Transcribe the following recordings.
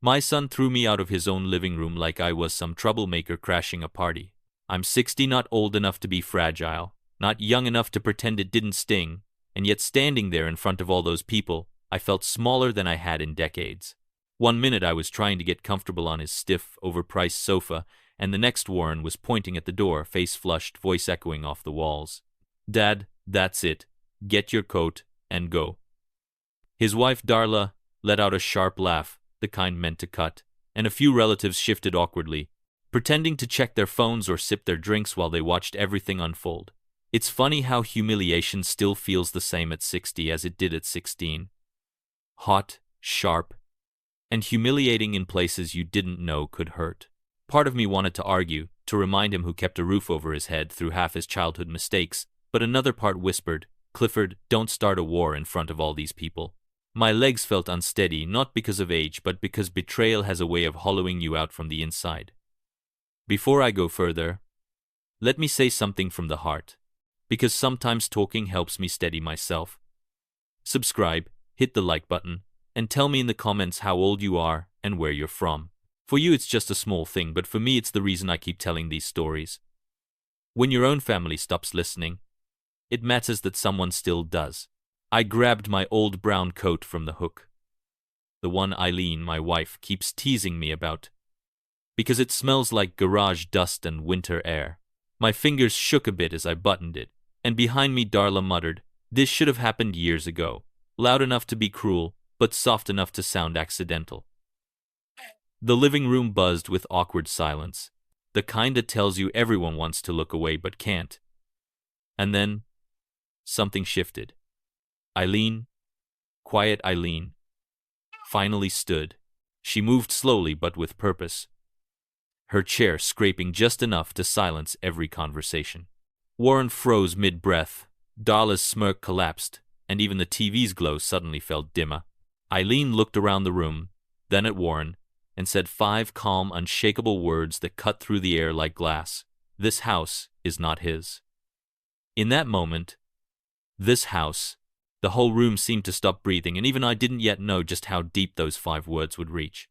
My son threw me out of his own living room like I was some troublemaker crashing a party. I'm 60, not old enough to be fragile, not young enough to pretend it didn't sting, and yet standing there in front of all those people, I felt smaller than I had in decades. One minute I was trying to get comfortable on his stiff, overpriced sofa, and the next Warren was pointing at the door, face flushed, voice echoing off the walls. "Dad, that's it. Get your coat and go." His wife Darla let out a sharp laugh, the kind meant to cut, and a few relatives shifted awkwardly, pretending to check their phones or sip their drinks while they watched everything unfold. It's funny how humiliation still feels the same at 60 as it did at 16. Hot, sharp, and humiliating in places you didn't know could hurt. Part of me wanted to argue, to remind him who kept a roof over his head through half his childhood mistakes, but another part whispered, "Clifford, don't start a war in front of all these people." My legs felt unsteady, not because of age, but because betrayal has a way of hollowing you out from the inside. Before I go further, let me say something from the heart, because sometimes talking helps me steady myself. Subscribe, hit the like button, and tell me in the comments how old you are and where you're from. For you it's just a small thing, but for me it's the reason I keep telling these stories. When your own family stops listening, it matters that someone still does. I grabbed my old brown coat from the hook. The one Eileen, my wife, keeps teasing me about. Because it smells like garage dust and winter air. My fingers shook a bit as I buttoned it, and behind me Darla muttered, "This should have happened years ago." Loud enough to be cruel, but soft enough to sound accidental. The living room buzzed with awkward silence, the kind that tells you everyone wants to look away but can't. And then, something shifted. Eileen, quiet Eileen, finally stood. She moved slowly but with purpose, her chair scraping just enough to silence every conversation. Warren froze mid-breath, Darla's smirk collapsed, and even the TV's glow suddenly felt dimmer. Eileen looked around the room, then at Warren, and said 5 calm, unshakable words that cut through the air like glass. "This house is not his." In that moment, this house, the whole room seemed to stop breathing, and even I didn't yet know just how deep those 5 words would reach.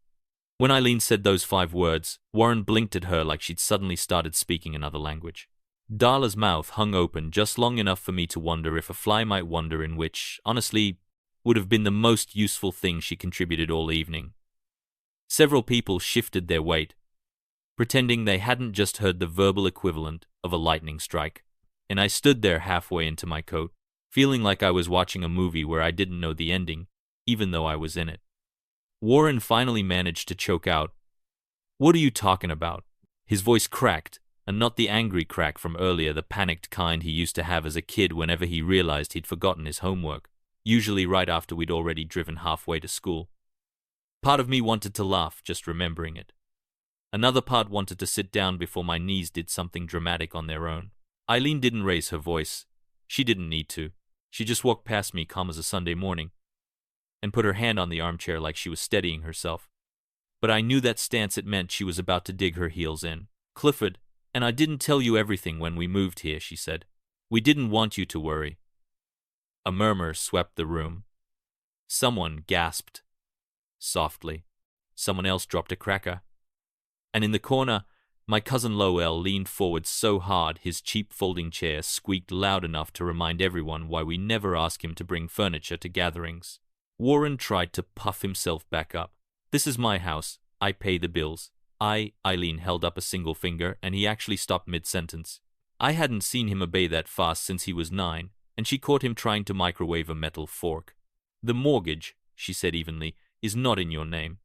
When Eileen said those 5 words, Warren blinked at her like she'd suddenly started speaking another language. Darla's mouth hung open just long enough for me to wonder if a fly might wonder, in which, honestly, would have been the most useful thing she contributed all evening. Several people shifted their weight, pretending they hadn't just heard the verbal equivalent of a lightning strike, and I stood there halfway into my coat, feeling like I was watching a movie where I didn't know the ending, even though I was in it. Warren finally managed to choke out, "What are you talking about?" His voice cracked, and not the angry crack from earlier, the panicked kind he used to have as a kid whenever he realized he'd forgotten his homework, usually right after we'd already driven halfway to school. Part of me wanted to laugh just remembering it. Another part wanted to sit down before my knees did something dramatic on their own. Eileen didn't raise her voice. She didn't need to. She just walked past me calm as a Sunday morning and put her hand on the armchair like she was steadying herself. But I knew that stance it meant she was about to dig her heels in. "Clifford, and I didn't tell you everything when we moved here," she said. "We didn't want you to worry." A murmur swept the room. Someone gasped softly. Someone else dropped a cracker. And in the corner, my cousin Lowell leaned forward so hard his cheap folding chair squeaked loud enough to remind everyone why we never ask him to bring furniture to gatherings. Warren tried to puff himself back up. "This is my house. I pay the bills." Eileen held up a single finger, and he actually stopped mid-sentence. I hadn't seen him obey that fast since he was 9, and she caught him trying to microwave a metal fork. "The mortgage," she said evenly, "is not in your name."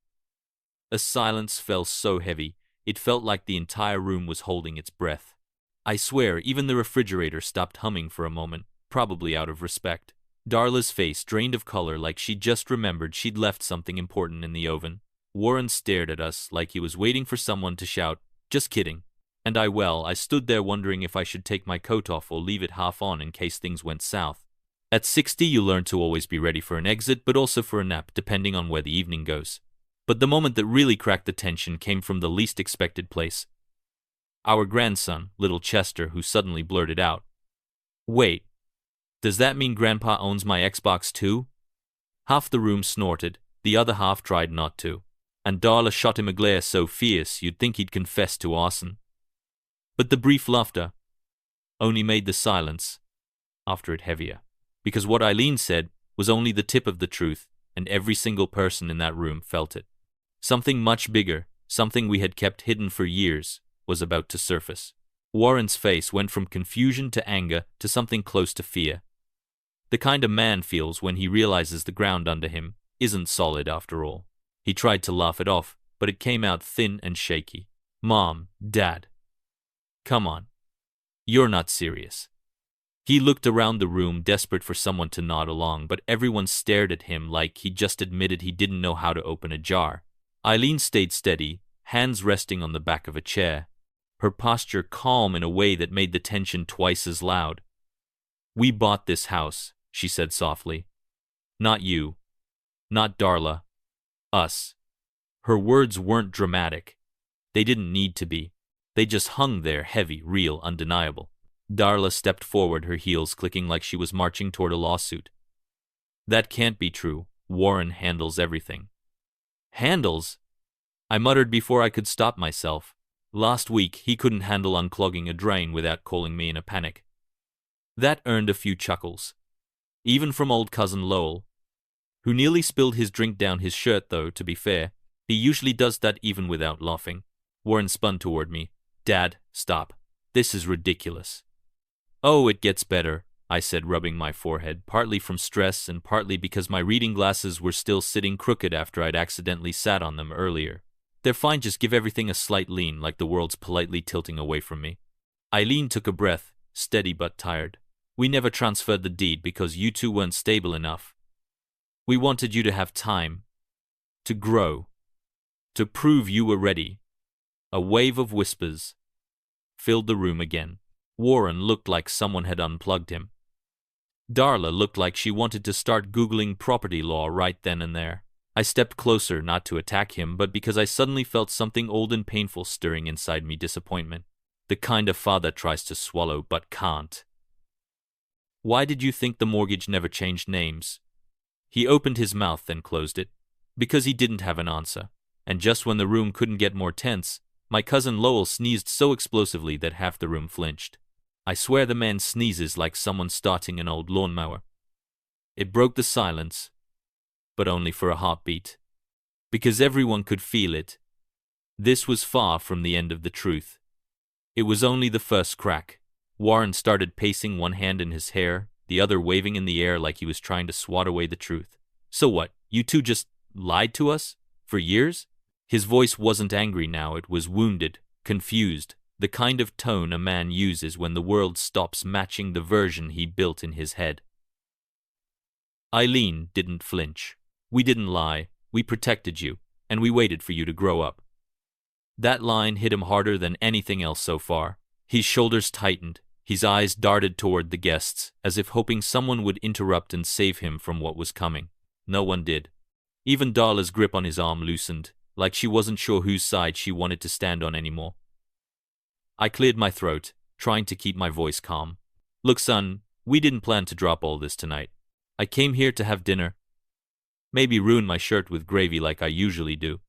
A silence fell so heavy, it felt like the entire room was holding its breath. I swear, even the refrigerator stopped humming for a moment, probably out of respect. Darla's face drained of color like she'd just remembered she'd left something important in the oven. Warren stared at us like he was waiting for someone to shout, "Just kidding." And I stood there wondering if I should take my coat off or leave it half on in case things went south. At 60, you learn to always be ready for an exit, but also for a nap, depending on where the evening goes. But the moment that really cracked the tension came from the least expected place. Our grandson, little Chester, who suddenly blurted out, "Wait, does that mean Grandpa owns my Xbox too?" Half the room snorted, the other half tried not to. And Darla shot him a glare so fierce you'd think he'd confess to arson. But the brief laughter only made the silence after it heavier, because what Eileen said was only the tip of the truth, and every single person in that room felt it. Something much bigger, something we had kept hidden for years, was about to surface. Warren's face went from confusion to anger to something close to fear. The kind a man feels when he realizes the ground under him isn't solid after all. He tried to laugh it off, but it came out thin and shaky. Mom, Dad, come on. You're not serious. He looked around the room, desperate for someone to nod along, but everyone stared at him like he just admitted he didn't know how to open a jar. Eileen stayed steady, hands resting on the back of a chair, her posture calm in a way that made the tension twice as loud. We bought this house, she said softly. Not you. Not Darla. Us. Her words weren't dramatic. They didn't need to be. They just hung there, heavy, real, undeniable. Darla stepped forward, her heels clicking like she was marching toward a lawsuit. That can't be true. Warren handles everything. Handles? I muttered before I could stop myself. Last week, he couldn't handle unclogging a drain without calling me in a panic. That earned a few chuckles. Even from old cousin Lowell, who nearly spilled his drink down his shirt, though, to be fair. He usually does that even without laughing. Warren spun toward me. Dad, stop. This is ridiculous. Oh, it gets better, I said, rubbing my forehead, partly from stress and partly because my reading glasses were still sitting crooked after I'd accidentally sat on them earlier. They're fine, just give everything a slight lean, like the world's politely tilting away from me. Eileen took a breath, steady but tired. We never transferred the deed because you two weren't stable enough. We wanted you to have time, to grow, to prove you were ready. A wave of whispers filled the room again. Warren looked like someone had unplugged him. Darla looked like she wanted to start Googling property law right then and there. I stepped closer, not to attack him, but because I suddenly felt something old and painful stirring inside me, disappointment. The kind of father tries to swallow but can't. Why did you think the mortgage never changed names? He opened his mouth, then closed it. Because he didn't have an answer. And just when the room couldn't get more tense, my cousin Lowell sneezed so explosively that half the room flinched. I swear the man sneezes like someone starting an old lawnmower. It broke the silence, but only for a heartbeat. Because everyone could feel it. This was far from the end of the truth. It was only the first crack. Warren started pacing, one hand in his hair, the other waving in the air like he was trying to swat away the truth. So what, you two just lied to us? For years? His voice wasn't angry now, it was wounded, confused, the kind of tone a man uses when the world stops matching the version he built in his head. Eileen didn't flinch. We didn't lie, we protected you, and we waited for you to grow up. That line hit him harder than anything else so far. His shoulders tightened, his eyes darted toward the guests, as if hoping someone would interrupt and save him from what was coming. No one did. Even Darla's grip on his arm loosened, like she wasn't sure whose side she wanted to stand on anymore. I cleared my throat, trying to keep my voice calm. Look, son, we didn't plan to drop all this tonight. I came here to have dinner. Maybe ruin my shirt with gravy like I usually do.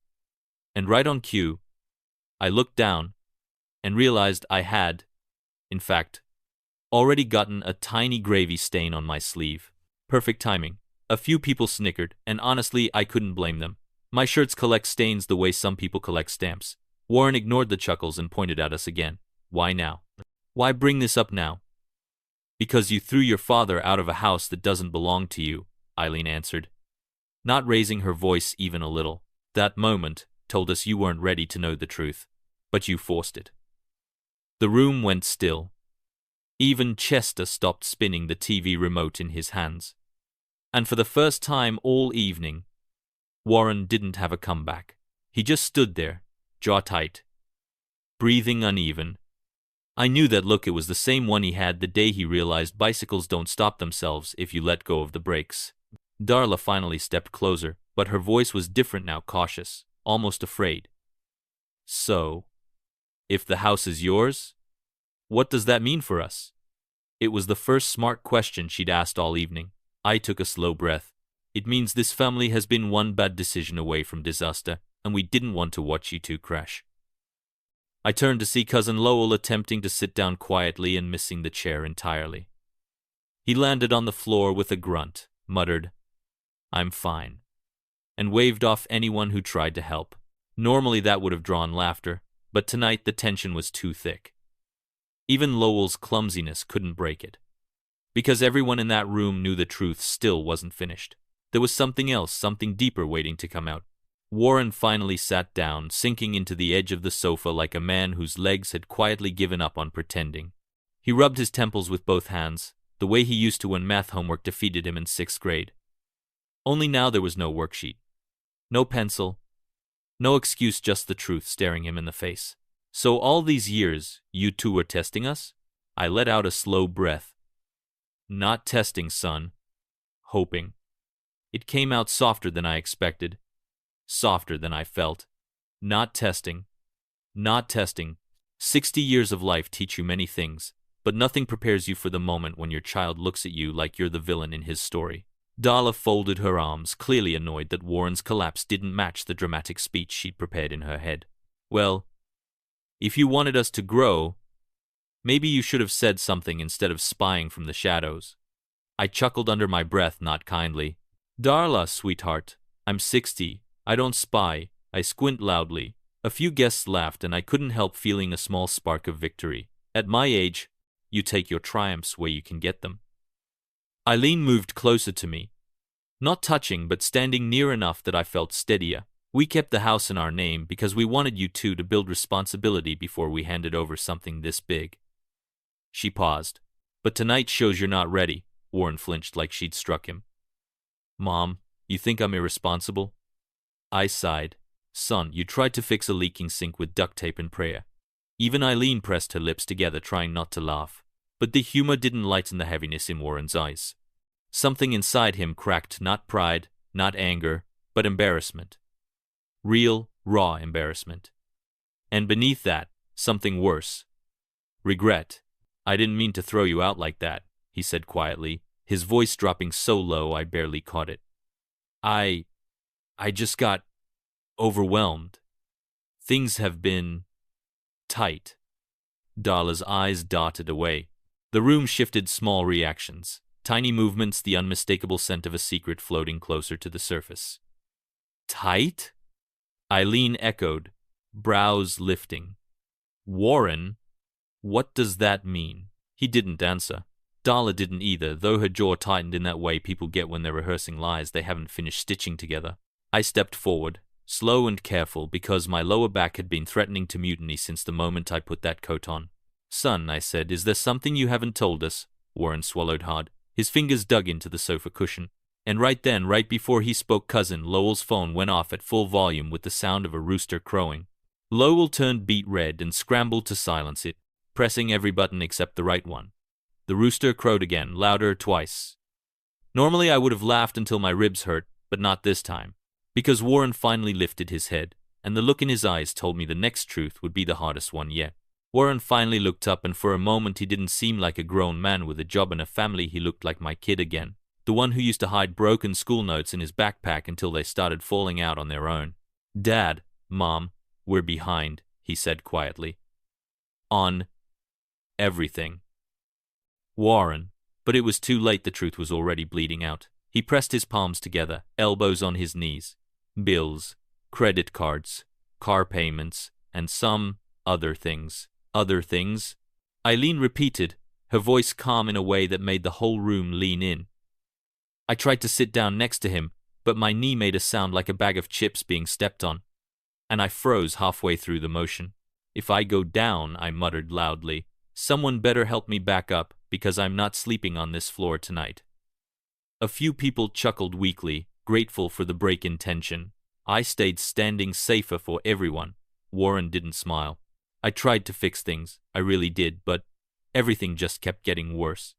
And right on cue, I looked down and realized I had, in fact, already gotten a tiny gravy stain on my sleeve. Perfect timing. A few people snickered, and honestly, I couldn't blame them. My shirts collect stains the way some people collect stamps. Warren ignored the chuckles and pointed at us again. Why now? Why bring this up now? Because you threw your father out of a house that doesn't belong to you, Eileen answered, not raising her voice even a little. That moment told us you weren't ready to know the truth, but you forced it. The room went still. Even Chester stopped spinning the TV remote in his hands. And for the first time all evening, Warren didn't have a comeback. He just stood there, jaw tight, breathing uneven. I knew that look. It was the same one he had the day he realized bicycles don't stop themselves if you let go of the brakes. Darla finally stepped closer, but her voice was different now, cautious, almost afraid. So, if the house is yours, what does that mean for us? It was the first smart question she'd asked all evening. I took a slow breath. It means this family has been one bad decision away from disaster, and we didn't want to watch you two crash. I turned to see Cousin Lowell attempting to sit down quietly and missing the chair entirely. He landed on the floor with a grunt, muttered, "I'm fine," and waved off anyone who tried to help. Normally that would have drawn laughter, but tonight the tension was too thick. Even Lowell's clumsiness couldn't break it. Because everyone in that room knew the truth still wasn't finished. There was something else, something deeper waiting to come out. Warren finally sat down, sinking into the edge of the sofa like a man whose legs had quietly given up on pretending. He rubbed his temples with both hands, the way he used to when math homework defeated him in 6th grade. Only now there was no worksheet. No pencil. No excuse, just the truth staring him in the face. "So all these years, you two were testing us?" I let out a slow breath. "Not testing, son. Hoping." It came out softer than I expected. Softer than I felt. Not testing. Not testing. 60 years of life teach you many things, but nothing prepares you for the moment when your child looks at you like you're the villain in his story. Darla folded her arms, clearly annoyed that Warren's collapse didn't match the dramatic speech she'd prepared in her head. "Well, if you wanted us to grow, maybe you should have said something instead of spying from the shadows." I chuckled under my breath, not kindly. "Darla, sweetheart, I'm 60. I don't spy." I squint loudly. A few guests laughed, and I couldn't help feeling a small spark of victory. At my age, you take your triumphs where you can get them. Eileen moved closer to me. Not touching, but standing near enough that I felt steadier. "We kept the house in our name because we wanted you two to build responsibility before we handed over something this big." She paused. "But tonight shows you're not ready." Warren flinched like she'd struck him. "Mom, you think I'm irresponsible?" I sighed. "Son, you tried to fix a leaking sink with duct tape and prayer." Even Eileen pressed her lips together, trying not to laugh. But the humor didn't lighten the heaviness in Warren's eyes. Something inside him cracked, not pride, not anger, but embarrassment. Real, raw embarrassment. And beneath that, something worse. Regret. "I didn't mean to throw you out like that," he said quietly, his voice dropping so low I barely caught it. I just got overwhelmed. Things have been tight." Darla's eyes darted away. The room shifted, small reactions. Tiny movements, the unmistakable scent of a secret floating closer to the surface. "Tight?" Eileen echoed, brows lifting. "Warren, what does that mean?" He didn't answer. Darla didn't either, though her jaw tightened in that way people get when they're rehearsing lies they haven't finished stitching together. I stepped forward, slow and careful, because my lower back had been threatening to mutiny since the moment I put that coat on. "Son," I said, "is there something you haven't told us?" Warren swallowed hard. His fingers dug into the sofa cushion. And right then, right before he spoke, Cousin Lowell's phone went off at full volume with the sound of a rooster crowing. Lowell turned beet red and scrambled to silence it, pressing every button except the right one. The rooster crowed again, louder, twice. Normally I would have laughed until my ribs hurt, but not this time, because Warren finally lifted his head, and the look in his eyes told me the next truth would be the hardest one yet. Warren finally looked up, and for a moment he didn't seem like a grown man with a job and a family. He looked like my kid again, the one who used to hide broken school notes in his backpack until they started falling out on their own. "Dad, Mom, we're behind," he said quietly. "On everything." Warren. But it was too late. The truth was already bleeding out. He pressed his palms together, elbows on his knees. Bills, credit cards, car payments, and some other things. Other things? Eileen repeated, her voice calm in a way that made the whole room lean in. I tried to sit down next to him, but my knee made a sound like a bag of chips being stepped on, and I froze halfway through the motion. "If I go down," I muttered loudly, "someone better help me back up, because I'm not sleeping on this floor tonight." A few people chuckled weakly, grateful for the break in tension. I stayed standing, safer for everyone. Warren didn't smile. I tried to fix things, I really did, but everything just kept getting worse.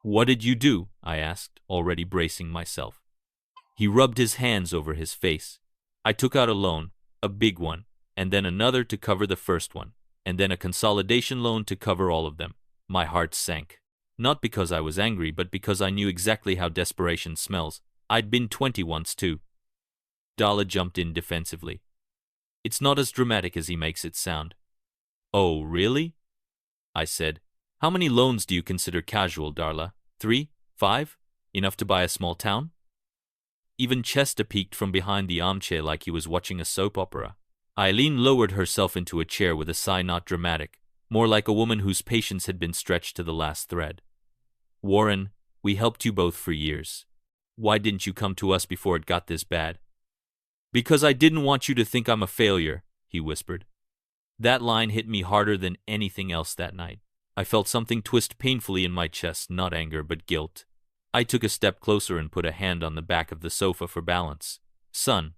"What did you do?" I asked, already bracing myself. He rubbed his hands over his face. "I took out a loan, a big one, and then another to cover the first one, and then a consolidation loan to cover all of them." My heart sank. Not because I was angry, but because I knew exactly how desperation smells. I'd been 20 once too. Darla jumped in defensively. It's not as dramatic as he makes it sound. Oh, really? I said. How many loans do you consider casual, Darla? 3? 5? Enough to buy a small town? Even Chester peeked from behind the armchair like he was watching a soap opera. Eileen lowered herself into a chair with a sigh not dramatic, more like a woman whose patience had been stretched to the last thread. Warren, we helped you both for years. Why didn't you come to us before it got this bad? Because I didn't want you to think I'm a failure, he whispered. That line hit me harder than anything else that night. I felt something twist painfully in my chest, not anger, but guilt. I took a step closer and put a hand on the back of the sofa for balance. Son,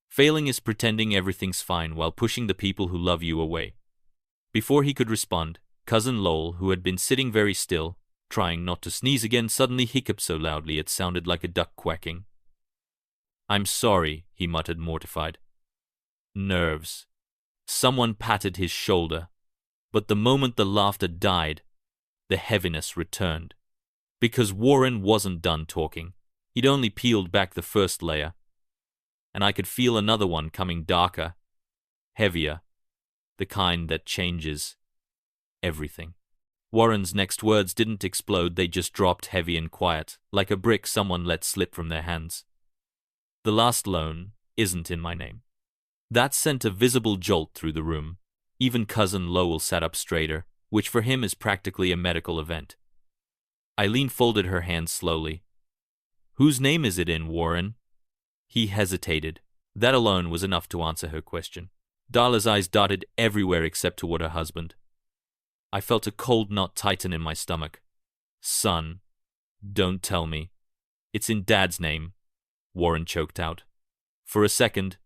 failing is pretending everything's fine while pushing the people who love you away. Before he could respond, Cousin Lowell, who had been sitting very still, trying not to sneeze again, suddenly hiccuped so loudly it sounded like a duck quacking. I'm sorry, he muttered, mortified. Nerves. Someone patted his shoulder, but the moment the laughter died, the heaviness returned. Because Warren wasn't done talking. He'd only peeled back the first layer, and I could feel another one coming, darker, heavier, the kind that changes everything. Warren's next words didn't explode, they just dropped heavy and quiet, like a brick someone let slip from their hands. The last loan isn't in my name. That sent a visible jolt through the room. Even Cousin Lowell sat up straighter, which for him is practically a medical event. Eileen folded her hands slowly. Whose name is it in, Warren? He hesitated. That alone was enough to answer her question. Darla's eyes darted everywhere except toward her husband. I felt a cold knot tighten in my stomach. Son, don't tell me. It's in Dad's name, Warren choked out. For a second,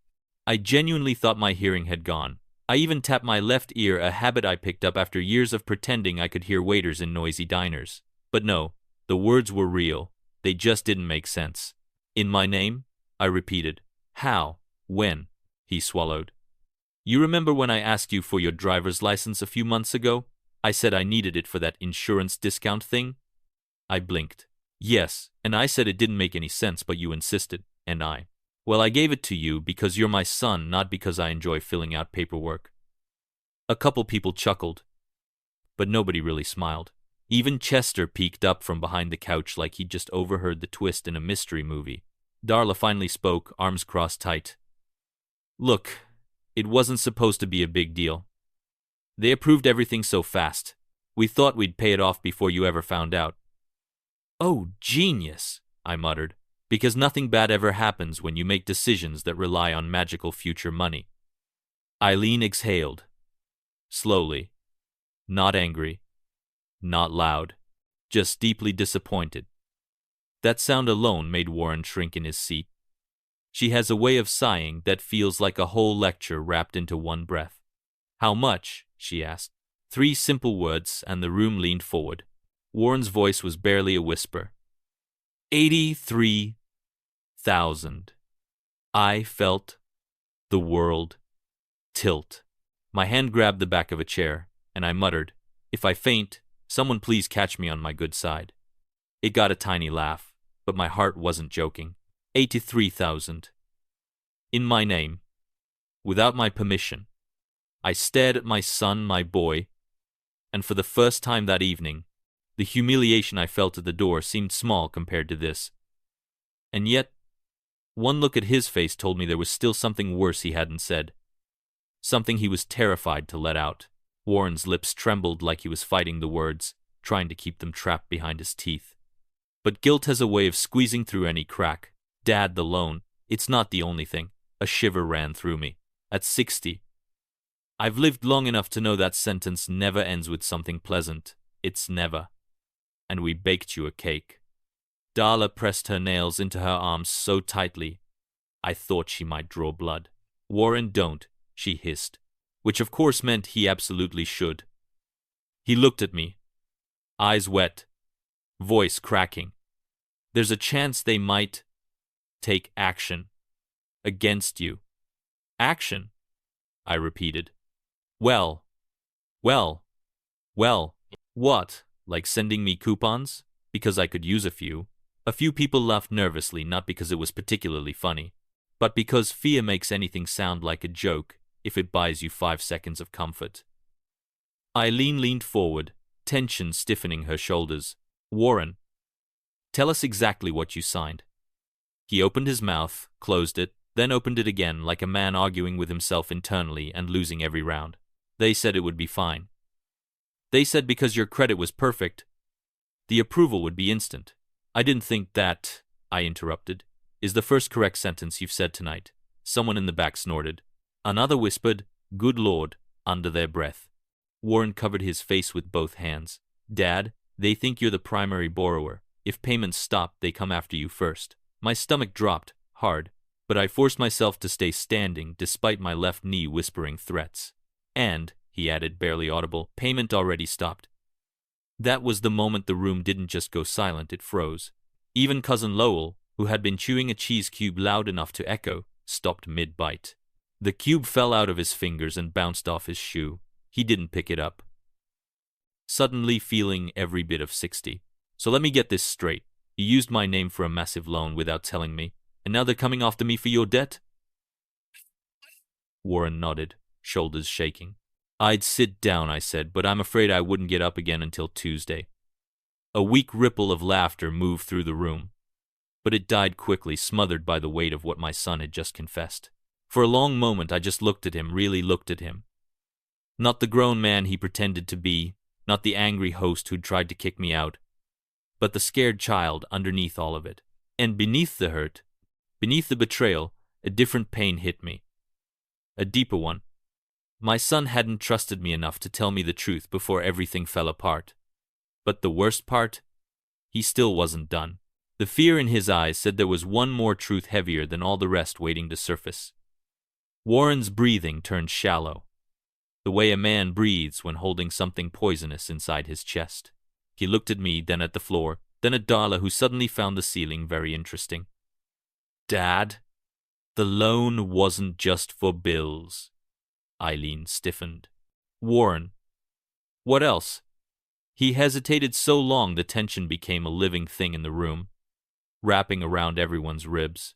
I genuinely thought my hearing had gone. I even tapped my left ear, a habit I picked up after years of pretending I could hear waiters in noisy diners. But no, the words were real. They just didn't make sense. In my name? I repeated. How? When? He swallowed. You remember when I asked you for your driver's license a few months ago? I said I needed it for that insurance discount thing? I blinked. Yes, and I said it didn't make any sense, but you insisted, and well, I gave it to you because you're my son, not because I enjoy filling out paperwork. A couple people chuckled, but nobody really smiled. Even Chester peeked up from behind the couch like he'd just overheard the twist in a mystery movie. Darla finally spoke, arms crossed tight. Look, it wasn't supposed to be a big deal. They approved everything so fast. We thought we'd pay it off before you ever found out. Oh, genius, I muttered, because nothing bad ever happens when you make decisions that rely on magical future money. Eileen exhaled. Slowly. Not angry. Not loud. Just deeply disappointed. That sound alone made Warren shrink in his seat. She has a way of sighing that feels like a whole lecture wrapped into one breath. How much? She asked. 3 simple words, and the room leaned forward. Warren's voice was barely a whisper. 83,000. I felt the world tilt. My hand grabbed the back of a chair, and I muttered, if I faint, someone please catch me on my good side. It got a tiny laugh, but my heart wasn't joking. 83,000. In my name. Without my permission. I stared at my son, my boy, and for the first time that evening, the humiliation I felt at the door seemed small compared to this. And yet, one look at his face told me there was still something worse he hadn't said. Something he was terrified to let out. Warren's lips trembled like he was fighting the words, trying to keep them trapped behind his teeth. But guilt has a way of squeezing through any crack. Dad, the loan, it's not the only thing. A shiver ran through me. At 60. I've lived long enough to know that sentence never ends with something pleasant. It's never. And we baked you a cake. Darla pressed her nails into her arms so tightly, I thought she might draw blood. Warren, don't, she hissed, which of course meant he absolutely should. He looked at me, eyes wet, voice cracking. There's a chance they might take action against you. Action, I repeated. Well, what? Like sending me coupons? Because I could use a few. A few people laughed nervously, not because it was particularly funny. but because fear makes anything sound like a joke if it buys you 5 seconds of comfort. Eileen leaned forward, tension stiffening her shoulders. Warren, tell us exactly what you signed. He opened his mouth, closed it, then opened it again like a man arguing with himself internally and losing every round. They said it would be fine. They said because your credit was perfect, the approval would be instant. I didn't think that, I interrupted, is the first correct sentence you've said tonight. Someone in the back snorted. Another whispered, "Good Lord," under their breath. Warren covered his face with both hands. Dad, they think you're the primary borrower. If payments stop, they come after you first. My stomach dropped, hard, but I forced myself to stay standing despite my left knee whispering threats. And, he added, barely audible, payment already stopped. That was the moment the room didn't just go silent, it froze. Even Cousin Lowell, who had been chewing a cheese cube loud enough to echo, stopped mid-bite. The cube fell out of his fingers and bounced off his shoe. He didn't pick it up. Suddenly feeling every bit of 60. So let me get this straight. You used my name for a massive loan without telling me, and now they're coming after me for your debt? Warren nodded, shoulders shaking. I'd sit down, I said, but I'm afraid I wouldn't get up again until Tuesday. A weak ripple of laughter moved through the room, but it died quickly, smothered by the weight of what my son had just confessed. For a long moment I just looked at him, really looked at him. Not the grown man he pretended to be, not the angry host who'd tried to kick me out, but the scared child underneath all of it. And beneath the hurt, beneath the betrayal, a different pain hit me. A deeper one. My son hadn't trusted me enough to tell me the truth before everything fell apart. But the worst part? He still wasn't done. The fear in his eyes said there was one more truth heavier than all the rest waiting to surface. Warren's breathing turned shallow, the way a man breathes when holding something poisonous inside his chest. He looked at me, then at the floor, then at Darla, who suddenly found the ceiling very interesting. Dad, the loan wasn't just for bills. Eileen stiffened. Warren, what else? He hesitated so long the tension became a living thing in the room, wrapping around everyone's ribs.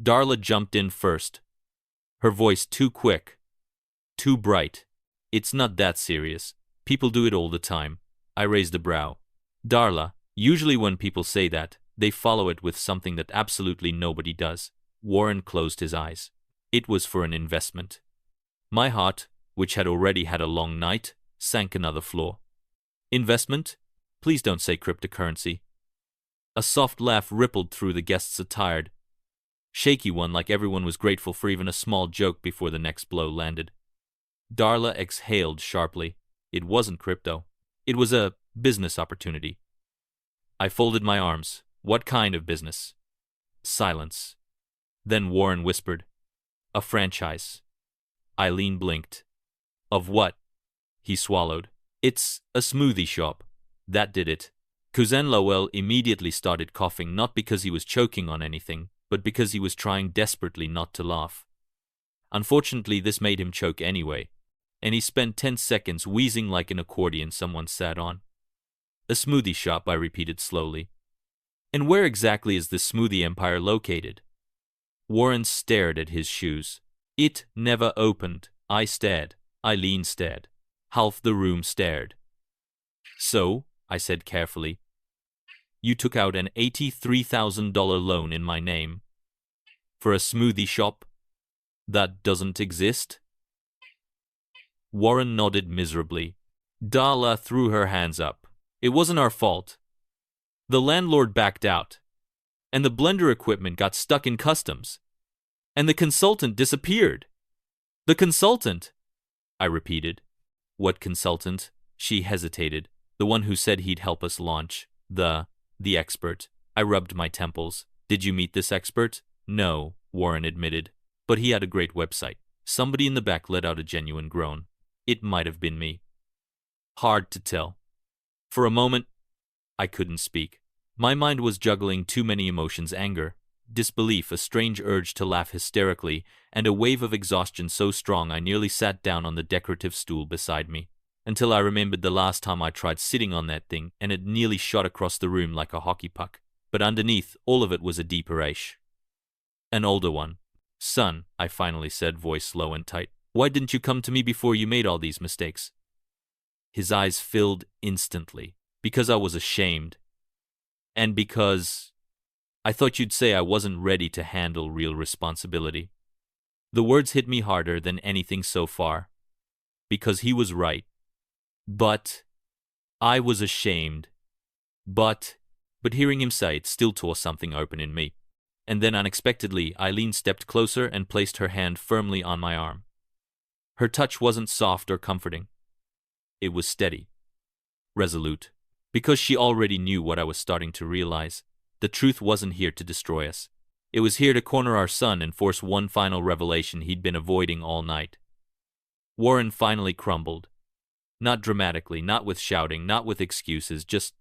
Darla jumped in first, her voice too quick, too bright. It's not that serious. People do it all the time. I raised a brow. Darla, usually when people say that, they follow it with something that absolutely nobody does. Warren closed his eyes. It was for an investment. My heart, which had already had a long night, sank another floor. Investment? Please don't say cryptocurrency. A soft laugh rippled through the guests' attire. Shaky one, like everyone was grateful for even a small joke before the next blow landed. Darla exhaled sharply. It wasn't crypto. It was a business opportunity. I folded my arms. What kind of business? Silence. Then Warren whispered, a franchise. Eileen blinked. Of what? He swallowed. It's a smoothie shop. That did it. Cousin Lowell immediately started coughing, not because he was choking on anything, but because he was trying desperately not to laugh. Unfortunately, this made him choke anyway, and he spent 10 seconds wheezing like an accordion someone sat on. A smoothie shop, I repeated slowly. And where exactly is this smoothie empire located? Warren stared at his shoes. It never opened. I stared. Eileen stared. Half the room stared. So, I said carefully, you took out an $83,000 loan in my name for a smoothie shop that doesn't exist? Warren nodded miserably. Darla threw her hands up. It wasn't our fault. The landlord backed out, and the blender equipment got stuck in customs, and the consultant disappeared. The consultant, I repeated. What consultant? She hesitated. The one who said he'd help us launch. The expert. I rubbed my temples. Did you meet this expert? No, Warren admitted. But he had a great website. Somebody in the back let out a genuine groan. It might have been me. Hard to tell. For a moment, I couldn't speak. My mind was juggling too many emotions: anger, disbelief, a strange urge to laugh hysterically, and a wave of exhaustion so strong I nearly sat down on the decorative stool beside me, until I remembered the last time I tried sitting on that thing and it nearly shot across the room like a hockey puck. But underneath all of it was a deeper ache. An older one. Son, I finally said, voice low and tight, why didn't you come to me before you made all these mistakes? His eyes filled instantly. Because I was ashamed. And because I thought you'd say I wasn't ready to handle real responsibility. The words hit me harder than anything so far. Because he was right. But I was ashamed. But hearing him say it still tore something open in me. And then unexpectedly, Eileen stepped closer and placed her hand firmly on my arm. Her touch wasn't soft or comforting. It was steady, resolute, because she already knew what I was starting to realize. The truth wasn't here to destroy us. It was here to corner our son and force one final revelation he'd been avoiding all night. Warren finally crumbled. Not dramatically, not with shouting, not with excuses, just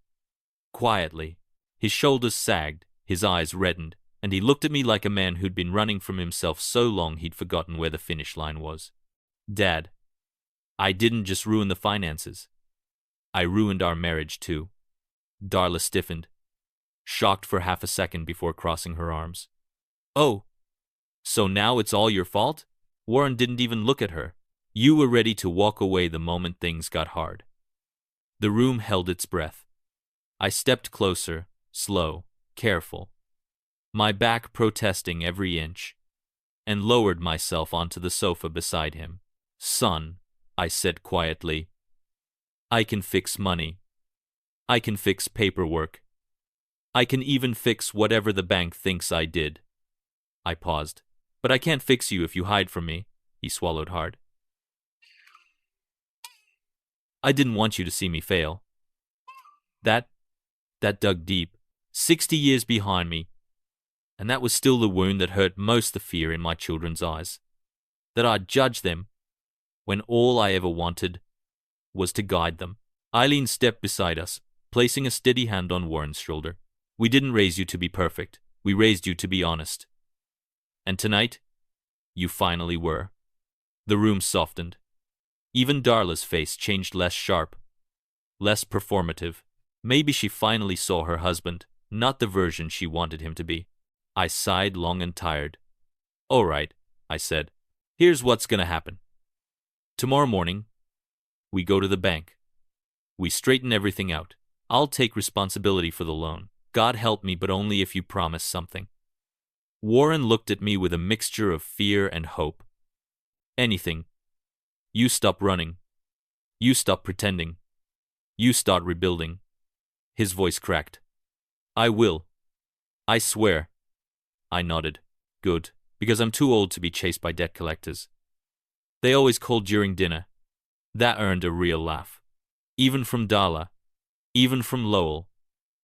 quietly. His shoulders sagged, his eyes reddened, and he looked at me like a man who'd been running from himself so long he'd forgotten where the finish line was. Dad, I didn't just ruin the finances. I ruined our marriage too. Darla stiffened, shocked for half a second before crossing her arms. Oh, so now it's all your fault? Warren didn't even look at her. You were ready to walk away the moment things got hard. The room held its breath. I stepped closer, slow, careful, my back protesting every inch, and lowered myself onto the sofa beside him. Son, I said quietly, I can fix money. I can fix paperwork. I can even fix whatever the bank thinks I did. I paused. But I can't fix you if you hide from me. He swallowed hard. I didn't want you to see me fail. That dug deep, 60 years behind me, and that was still the wound that hurt most, the fear in my children's eyes. That I'd judge them when all I ever wanted was to guide them. Eileen stepped beside us, placing a steady hand on Warren's shoulder. We didn't raise you to be perfect. We raised you to be honest. And tonight, you finally were. The room softened. Even Darla's face changed less sharp, less performative. Maybe she finally saw her husband, not the version she wanted him to be. I sighed long and tired. All right, I said. Here's what's gonna happen. Tomorrow morning, we go to the bank. We straighten everything out. I'll take responsibility for the loan. God help me, but only if you promise something. Warren looked at me with a mixture of fear and hope. Anything. You stop running. You stop pretending. You start rebuilding. His voice cracked. I will. I swear. I nodded. Good, because I'm too old to be chased by debt collectors. They always called during dinner. That earned a real laugh. Even from Darla. Even from Lowell.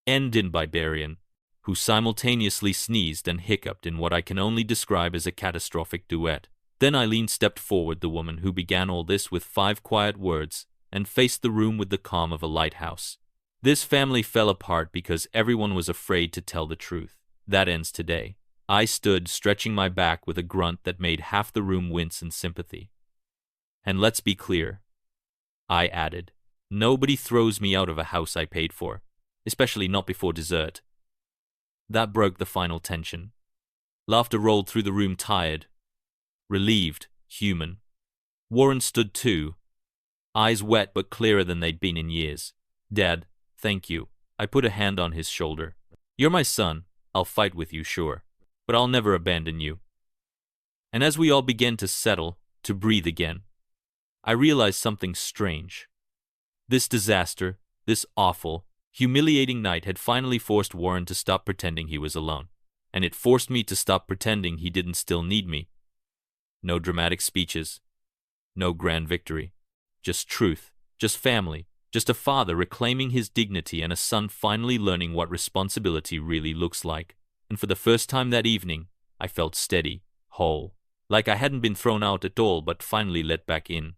And in Barbarian, who simultaneously sneezed and hiccuped in what I can only describe as a catastrophic duet. Then Eileen stepped forward, the woman who began all this with 5 quiet words, and faced the room with the calm of a lighthouse. This family fell apart because everyone was afraid to tell the truth. That ends today. I stood, stretching my back with a grunt that made half the room wince in sympathy. And let's be clear, I added, nobody throws me out of a house I paid for, especially not before dessert. That broke the final tension. Laughter rolled through the room, tired, relieved, human. Warren stood too, eyes wet but clearer than they'd been in years. Dad, thank you. I put a hand on his shoulder. You're my son. I'll fight with you, sure, but I'll never abandon you. And as we all began to settle, to breathe again, I realized something strange. This disaster, this awful, humiliating night had finally forced Warren to stop pretending he was alone, and it forced me to stop pretending he didn't still need me. No dramatic speeches, no grand victory, just truth, just family, just a father reclaiming his dignity and a son finally learning what responsibility really looks like. And for the first time that evening, I felt steady, whole, like I hadn't been thrown out at all but finally let back in.